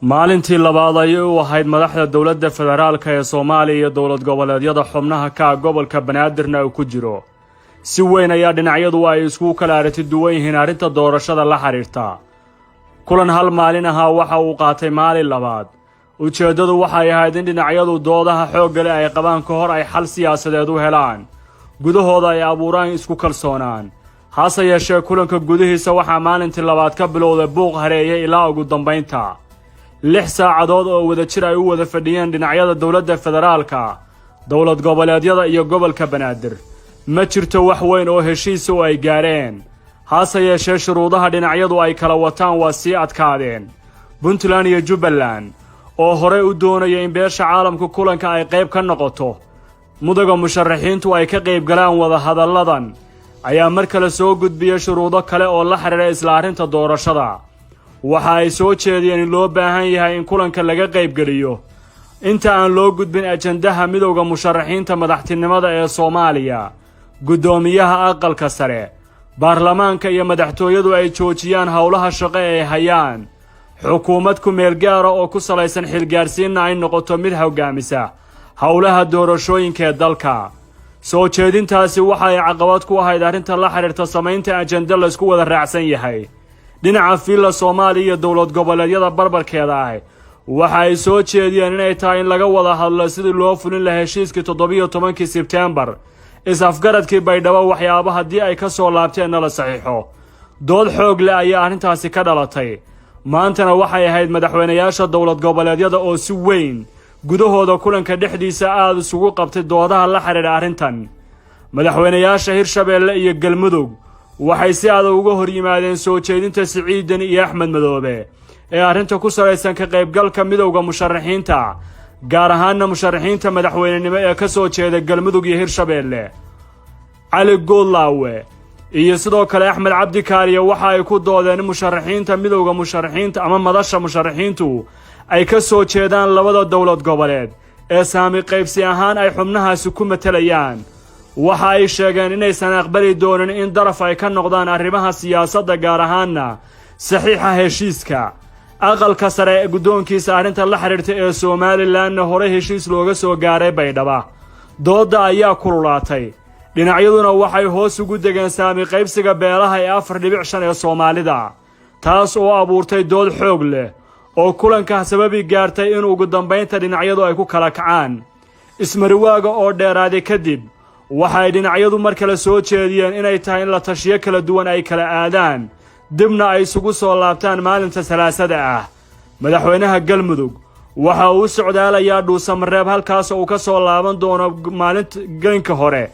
maalintii labaad ayay u ahayd madaxda dowladda federaalka ee Soomaaliya iyo dowlad goboleedyada xubnaha ka gobolka Banaadirna uu ku jiro si weyn ayaa dhinacyadu ay isku kala aragti duwan yihiin arrinta doorashada la xiriirta kulan hal maalin ahaa waxa uu qaatay maalin labaad ujeedadu waxay ahayd in dhinacyadu doodaha xoog leh ay qabaan ka hor ay xal siyaasadeed u helaan gudahooda ay abuuraan isku kalsoonaan hase yeeshee kulanka gudihiisa waxaa maalintii labaad ka bilowday buuq hareeyay ilaa ugu dambeynta 6 saacadood oo wada jir ay u wada fadhiyeen dhinacyada dowladda federaalka dowlad goboleedyada iyo gobolka Banaadir ma jirto wax weyn oo heshiis oo ay gaareen hase yeeshee shuruudaha dhinacyadu ay kala wataan waa sii adkaadeen Puntland iyo Jubbaland oo hore u doonaya in beesha caalamka kulanka ay qayb ka noqoto mudaga musharaxiintu ay ka qayb galaan wada hadalladan ayaa mar kale soo gudbiyay shuruudo kale oo la xiriira isla arrinta doorashada waxa ay soo jeediyeen in loo baahan yahay in kulanka laga qayb geliyo inta aan loo gudbin ajandaha midowga musharaxiinta madaxtinimada ee Soomaaliya gudoomiyaha aqalka sare baarlamaanka iyo madaxtooyadu ay joojiyaan howlaha shaqo ee hayaan xukuumad ku meel gaar ah oo ku salaysan xilgaarsiinna ay noqoto mid hoggaamisa howlaha doorashooyinka ee dalka soo jeedintaasi waxa ay caqabad ku ahayd arrinta la xiriirta samaynta ajanda la isku wada raacsan yahay dhinaca fiilla Soomaaliya iyo dowlad goboleedyada barbarkeeda ah waxa ay soo jeediyeen in ay tahay in laga wada hadlo sidii loo fulin lahaa heshiiskii 17 Sebtembar is-afgaradkii Baydhabo waxyaabo haddii ay ka soo laabteen la saxiixo dood xoog leh ayaa arrintaasi ka dhalatay maantana waxay ahayd madaxweynayaasha dowlad goboleedyada oo si weyn gudahooda kulanka dhexdiisa aad isugu qabtay doodaha la xiriira arrintan madaxweynayaasha Hirshabeelle iyo Galmudug waxay si aad uga hor yimaadeen soo jeedinta Siciidan iyo Axmed Madoobe ee arrinta ku salaysan ka qaybgalka midowga musharaxiinta gaar ahaan musharaxiinta madaxweynenimo ee ka soo jeeda Galmudug iyo Hirshabeelle Ali Goodlawe iyo sidoo kale Axmed Cabdi Kaariye waxa ay ku doodeen musharaxiinta midowga musharaxiinta ama madasha musharaxiintu ay ka soo jeedaan labada dowlad goboleed ee saami qaybsi ahaan ay xubnahaasi ku matalayaan waxa ay sheegeen inaysan aqbali doonin in daraf ay ka noqdaan arrimaha siyaasadda gaar ahaanna saxiixa heshiiska aqalka sare ee guddoonkiisa arrinta la xiriirta ee Somaliland hore heshiis looga soo gaaray Baydhabo dooda ayaa kululaatay dhinacyaduna waxay hoos ugu degeen saami qaybsiga beelaha ee 4.5 ee Soomaalida taas oo abuurtay dood xoog leh oo kulanka sababi gaartay in ugu dambeynta dhinacyadu ay ku kala kacaan ismariwaaga oo dheeraaday kadib waxay dhinacyadu mar kale soo jeediyeen inay tahay in la tashiyo kala duwan ay kala aadaan dibna ay isugu soo laabtaan maalinta Salaasada ah madaxweynaha Galmudug waxa uu socdaalayaa Dhuusamareeb halkaas oo ka soo laaban doono maalinta gelinka hore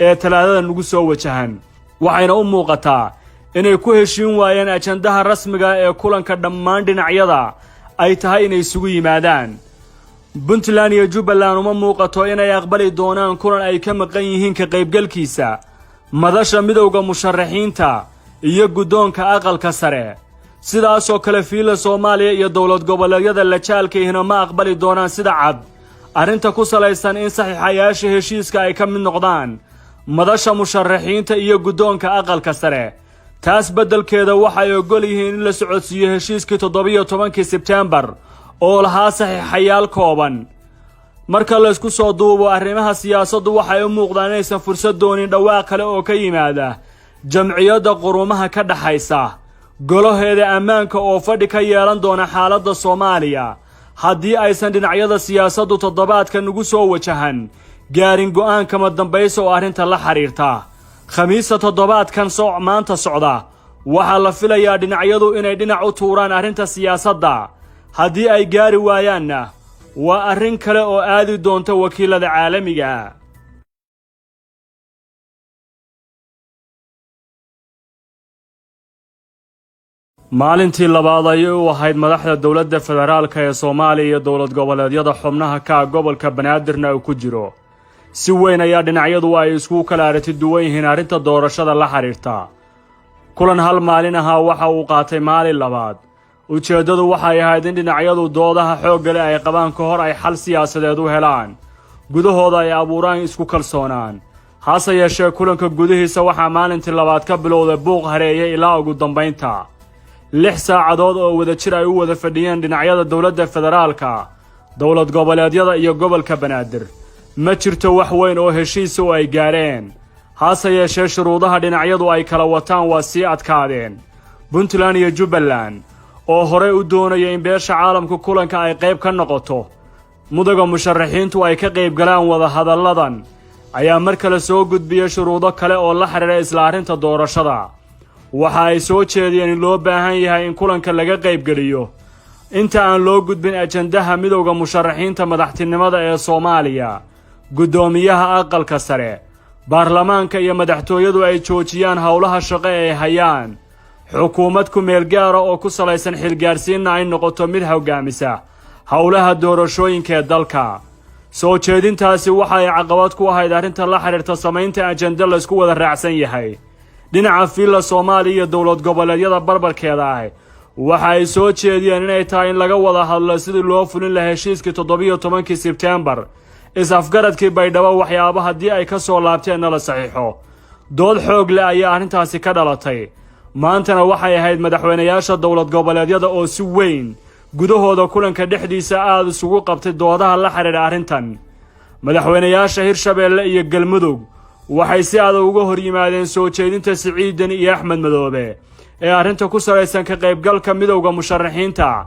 ee Talaadada nagu soo wajahan waxayna u muuqataa inay ku heshiin waayeen ajandaha rasmiga ee kulanka dhammaan dhinacyada ay tahay inay isugu yimaadaan Puntland iyo Jubbaland uma muuqato inay aqbali doonaan kulan ay ka maqan yihiin ka qaybgalkiisa madasha midowga musharaxiinta iyo guddoonka aqalka sare sidaas oo kale fiilla Soomaaliya iyo dowlad goboleedyada la jaalkeeyna ma aqbali doonaan sida cad arrinta ku salaysan in saxiixayaasha heshiiska ay ka mid noqdaan madasha musharaxiinta iyo guddoonka aqalka sare taas beddelkeeda waxay ogol yihiin in la socodsiiyo heshiiskii 17 Sebtembar oo lahaa saxiixayaal kooban marka la isku soo duubo arrimaha siyaasaddu waxay u muuqdaan inaysan fursad doonin dhawaaq kale oo ka yimaada jamciyadda qurumaha ka dhaxaysa golaheeda ammaanka oo fadhi ka yeelan doona xaaladda Soomaaliya haddii aysan dhinacyada siyaasaddu toddobaadkan ugu soo wajahan gaarin go'aan kama dambayso oo arrinta la xiriirta khamiista toddobaadkan maanta socda waxaa la filayaa dhinacyadu inay dhinac u tuuraan arrinta siyaasadda haddii ay gaari waayaanna waa arrin kale oo aadi doonta wakiilada caalamiga maalintii labaad ayay u ahayd madaxda dowladda federaalka ee Soomaaliya iyo dowlad goboleedyada xubnaha ka gobolka Banaadirna uu ku jiro si weyn ayaa dhinacyadu ay isku kala aragti duwan yihiin arrinta doorashada la xiriirta kulan hal maalin ahaa waxa uu qaatay maalin labaad ujeedadu waxay ahayd in dhinacyadu doodaha xoog leh ay qabaan ka hor ay xal siyaasadeed u helaan gudahooda ay abuuraan isku kalsoonaan hase yeeshee kulanka gudihiisa waxaa maalintii labaad ka bilowday buuq hareeyay ilaa ugu dambeynta 6 saacadood oo wadajir ay u wada fadhiyeen dhinacyada dowladda federaalka dowlad goboleedyada iyo gobolka Banaadir ma jirto wax weyn oo heshiis oo ay gaareen hase yeeshee shuruudaha dhinacyadu ay kala wataan waa sii adkaadeen Puntland iyo Jubbaland oo hore u doonaya in beesha caalamku kulanka ay qayb ka noqoto mudaga musharaxiintu ay ka qayb galaan wada hadalladan ayaa mar kale soo gudbiyay shuruudo kale oo la xiriira isla arrinta doorashada waxa ay soo jeediyeen in loo baahan yahay in kulanka laga qayb geliyo inta aan loo gudbin ajandaha midowga musharaxiinta madaxtinimada ee Soomaaliya gudoomiyaha aqalka sare baarlamaanka iyo madaxtooyadu ay joojiyaan howlaha shaqo ee hayaan xukuumad ku meel gaar ah oo ku salaysan xilgaarsiinna ay noqoto mid hoggaamisa howlaha doorashooyinka ee dalka soo jeedintaasi waxa ay caqabad ku ahayd arrinta la xiriirta samaynta ajanda la isku wada raacsan yahay dhinaca fiilla Soomaaliya iyo dowlad goboleedyada barbarkeeda ah waxa ay soo jeediyeen inay tahay in laga wada hadlo sidii loo fulin lahaa heshiiskii 17 Sebtembar is-afgaradkii Baydhabo waxyaabo haddii ay ka soo laabteen la saxiixo dood xoog leh ayaa arrintaasi ka dhalatay maantana waxay ahayd madaxweynayaasha dowlad goboleedyada oo si weyn gudahooda kulanka dhexdiisa aad isugu qabtay doodaha la xiriira arrintan madaxweynayaasha Hirshabeelle iyo Galmudug waxay si aad uga hor yimaadeen soo jeedinta Siciidan iyo Axmed Madoobe ee arrinta ku salaysan ka qaybgalka midowga musharaxiinta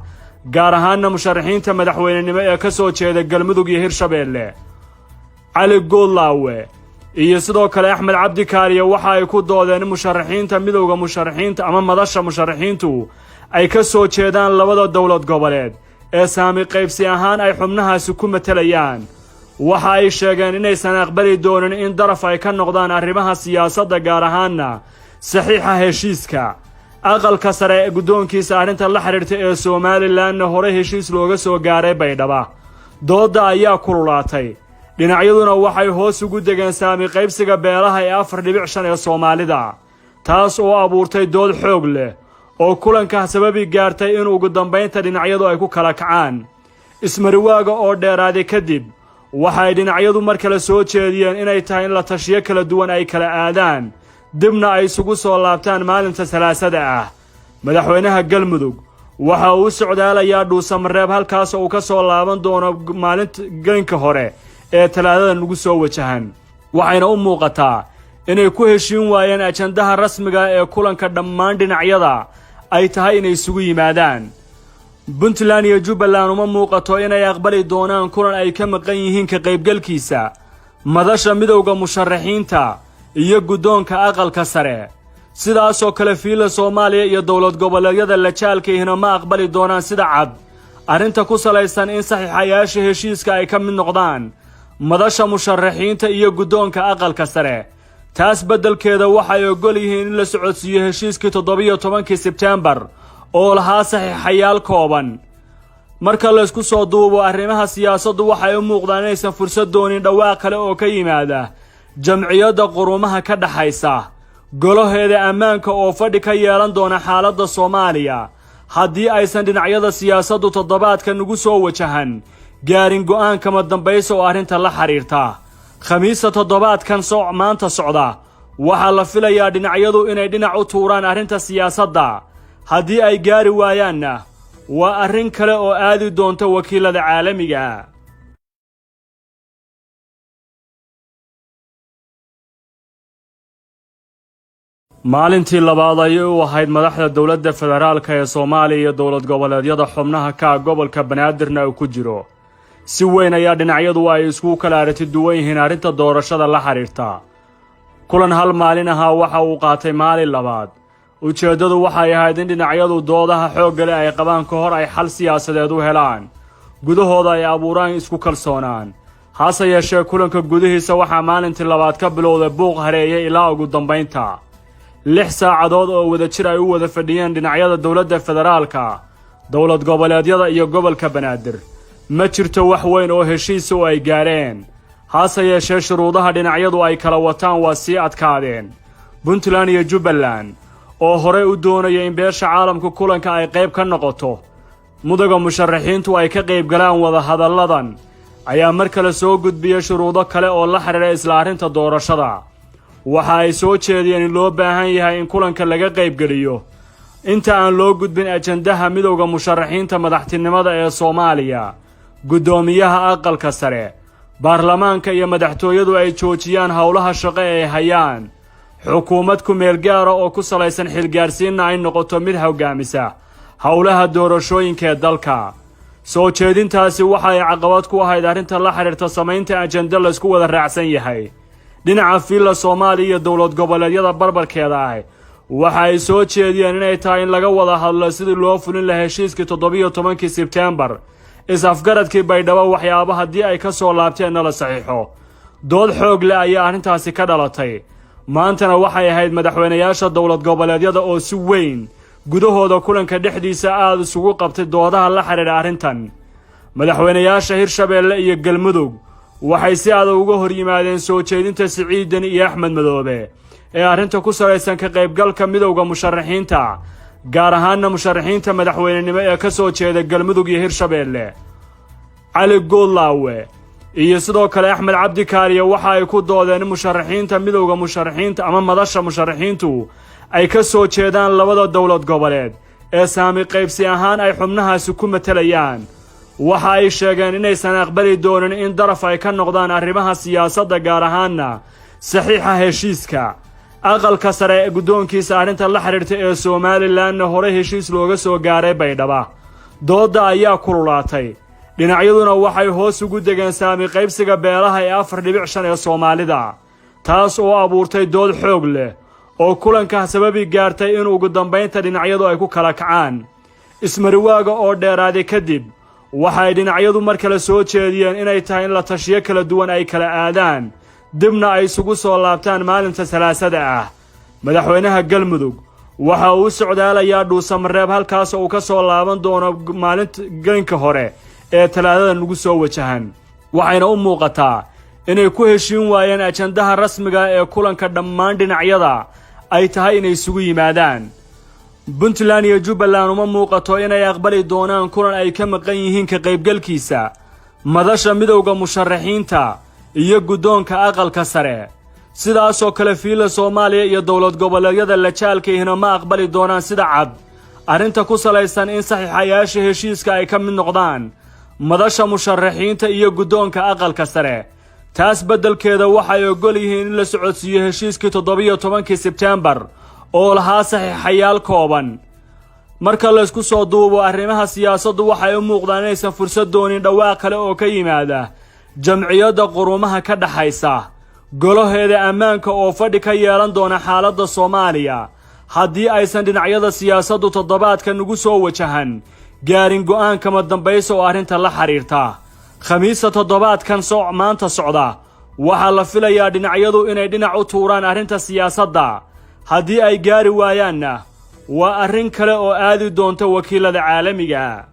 gaar ahaan musharaxiinta madaxweynenimo ee ka soo jeeda Galmudug iyo Hirshabeelle Cali Goodlaawe iyo sidoo kale Axmed Cabdi Kaariye waxa ay ku doodeen musharaxiinta midowga musharaxiinta ama madasha musharaxiintu ay ka soo jeedaan labada dowlad goboleed ee saami qaybsi ahaan ay xubnahaasi ku matalayaan waxa ay sheegeen inaysan aqbali doonin in daraf ay ka noqdaan arrimaha siyaasadda gaar ahaanna saxiixa heshiiska aqalka sare ee guddoonkiisa arrinta la xiriirta ee Somaliland hore heshiis looga soo gaaray Baydhabo dooda ayaa kululaatay dhinacyaduna waxay hoos ugu degeen saami qaybsiga beelaha ee 4.5 ee Soomaalida taas oo abuurtay dood xoog leh oo kulanka sababi gaartay in ugu dambeynta dhinacyadu ay ku kala kacaan ismariwaaga oo dheeraaday kadib waxay dhinacyadu mar kale soo jeediyeen inay tahay in la tashiyo kala duwan ay kala aadaan dibna ay isugu soo laabtaan maalinta Salaasada ah madaxweynaha Galmudug waxa uu socdaalayaa Dhuusamareeb halkaas oo uu ka soo laaban doono maalinta gelinka hore ee Talaadada nagu soo wajahan waxayna u muuqataa inay ku heshiin waayeen ajandaha rasmiga ee kulanka dhammaan dhinacyada ay tahay inay isugu yimaadaan Puntland iyo Jubbaland uma muuqato inay aqbali doonaan kulan ay ka maqan yihiin ka qaybgalkiisa madasha midowga musharaxiinta iyo guddoonka aqalka sare sidaas oo kale fiilla Soomaaliya iyo dowlad goboleedyada la jaalkeeyna ma aqbali doonaan sida cad arrinta ku salaysan in saxiixayaasha heshiiska ay ka mid noqdaan madasha musharaxiinta iyo guddoonka aqalka sare taas beddelkeeda waxay ogol yihiin in la socodsiiyo heshiiskii 17 Sebtembar oo lahaa saxiixayaal kooban marka la isku soo duubo arrimaha siyaasaddu waxay u muuqdaan inaysan fursad doonin dhawaaq kale oo ka yimaada jamciyadda qurumaha ka dhaxaysa golaheeda ammaanka oo fadhi ka yeelan doona xaaladda Soomaaliya haddii aysan dhinacyada siyaasaddu toddobaadkan ugu soo wajahan gaarin go'aan kama dambayso oo arrinta la xiriirta khamiista toddobaadkan maanta socda waxaa la filayaa dhinacyadu inay dhinac u tuuraan arrinta siyaasadda haddii ay gaari waayaanna waa arrin kale oo aadi doonta wakiilada caalamiga maalintii labaad ayay u ahayd madaxda dowladda federaalka ee Soomaaliya iyo dowlad goboleedyada xubnaha ka gobolka Banaadirna uu ku jiro si weyn ayaa dhinacyadu ay isku kala aragti duwan yihiin arrinta doorashada la xiriirta kulan hal maalin ahaa waxa uu qaatay maalin labaad ujeedadu waxay ahayd in dhinacyadu doodaha xoog leh ay qabaan ka hor ay xal siyaasadeed u helaan gudahooda ay abuuraan isku kalsoonaan hase yeeshee kulanka gudihiisa waxaa maalintii labaad ka bilowday buuq hareeyay ilaa ugu dambeynta 6 saacadood oo wadajir ay u wada fadhiyeen dhinacyada dowladda federaalka dowlad goboleedyada iyo gobolka Banaadir ma jirto wax weyn oo heshiis oo ay gaareen hase yeeshee shuruudaha dhinacyadu ay kala wataan waa sii adkaadeen Puntland iyo Jubbaland oo hore u doonaya in beesha caalamku kulanka ay qayb ka noqoto mudaga musharaxiintu ay ka qayb galaan wada hadalladan ayaa mar kale soo gudbiyay shuruudo kale oo la xiriira isla arrinta doorashada waxa ay soo jeediyeen in loo baahan yahay in kulanka laga qayb geliyo inta aan loo gudbin ajandaha midowda musharaxiinta madaxtinimada ee Soomaaliya gudoomiyaha aqalka sare baarlamaanka iyo madaxtooyadu ay joojiyaan howlaha shaqo ee hayaan xukuumad ku meel gaar ah oo ku salaysan xilgaarsiinna ay noqoto mid hoggaamisa howlaha doorashooyinka ee dalka soo jeedintaasi waxa ay caqabad ku ahayd arrinta la xiriirta samaynta ajanda la isku wada raacsan yahay dhinaca fiilla Soomaaliya iyo dowlad goboleedyada barbarkeeda ah waxa ay soo jeediyeen inay tahay in laga wada hadlo sidii loo fulin lahaa heshiiskii 17 Sebtembar is-afgaradkii Baydhabo waxyaabo haddii ay ka soo laabteen la saxiixo dood xoog leh ayaa arrintaasi ka dhalatay maantana waxay ahayd madaxweynayaasha dowlad goboleedyada oo si weyn gudahooda kulanka dhexdiisa aad isugu qabtay doodaha la xiriira arrintan madaxweynayaasha Hirshabeelle iyo Galmudug waxay si aad uga hor yimaadeen soo jeedinta Siciidan iyo Axmed Madoobe ee arrinta ku salaysan ka qaybgalka midowda musharaxiinta gaar ahaan musharaxiinta madaxweynenimo ee ka soo jeeda Galmudug iyo Hirshabeelle Cali Goolaawe iyo sidoo kale Axmed Cabdi Kaariye waxa ay ku doodeen musharaxiinta midowda musharaxiinta ama madasha musharaxiintu ay ka soo jeedaan labada dowlad goboleed ee saami qaybsi ahaan ay xubnahaasi ku matalayaan waxa ay sheegeen inaysan aqbali doonin in daraf ay ka noqdaan arrimaha siyaasadda gaar ahaanna saxiixa heshiiska aqalka sare ee guddoonkiisa arrinta la xiriirta ee Somaliland hore heshiis looga soo gaaray Baydhabo dooda ayaa kululaatay dhinacyaduna waxay hoos ugu degeen saami qaybsiga beelaha ee 4.5 ee Soomaalida taas oo abuurtay dood xoog leh oo kulanka sababi gaartay in ugu dambeynta dhinacyadu ay ku kala kacaan ismariwaaga oo dheeraaday kadib waxay dhinacyadu mar kale soo jeediyeen inay tahay in la tashiyo kala duwan ay kala aadaan dibna ay isugu soo laabtaan maalinta Salaasada ah madaxweynaha Galmudug waxa uu socdaalayaa Dhuusamareeb halkaas oo ka soo laaban doono maalinta gelinka hore ee Talaadada nagu soo wajahan waxayna u muuqataa inay ku heshiin waayeen ajandaha rasmiga ee kulanka dhammaan dhinacyada ay tahay inay isugu yimaadaan Puntland iyo Jubbaland uma muuqato inay aqbali doonaan kulan ay ka maqan yihiin ka qaybgalkiisa madasha midowda musharaxiinta iyo guddoonka aqalka sare sidaas oo kale fiilla Soomaaliya iyo dowlad goboleedyada la jaalkeeyna ma aqbali doonaan sida cad arrinta ku salaysan in saxiixayaasha heshiiska ay ka mid noqdaan madasha musharaxiinta iyo guddoonka aqalka sare taas beddelkeeda waxay ogol yihiin in la socodsiiyo heshiiskii 17 Sebtembar oo lahaa saxiixayaal kooban marka la isku soo duubo arrimaha siyaasaddu waxay u muuqdaan inaysan fursad doonin dhawaaq kale oo ka yimaada jamciyadda qurumaha ka dhaxaysa golaheeda ammaanka oo fadhi ka yeelan doona xaaladda Soomaaliya haddii aysan dhinacyada siyaasaddu toddobaadkan ugu soo wajahan gaarin go'aan kama dambayso oo arrinta la xiriirta khamiista toddobaadkan maanta socda waxaa la filayaa dhinacyadu inay dhinac u tuuraan arrinta siyaasadda haddii ay gaari waayaanna waa arrin kale oo aadi doonta wakiilada caalamiga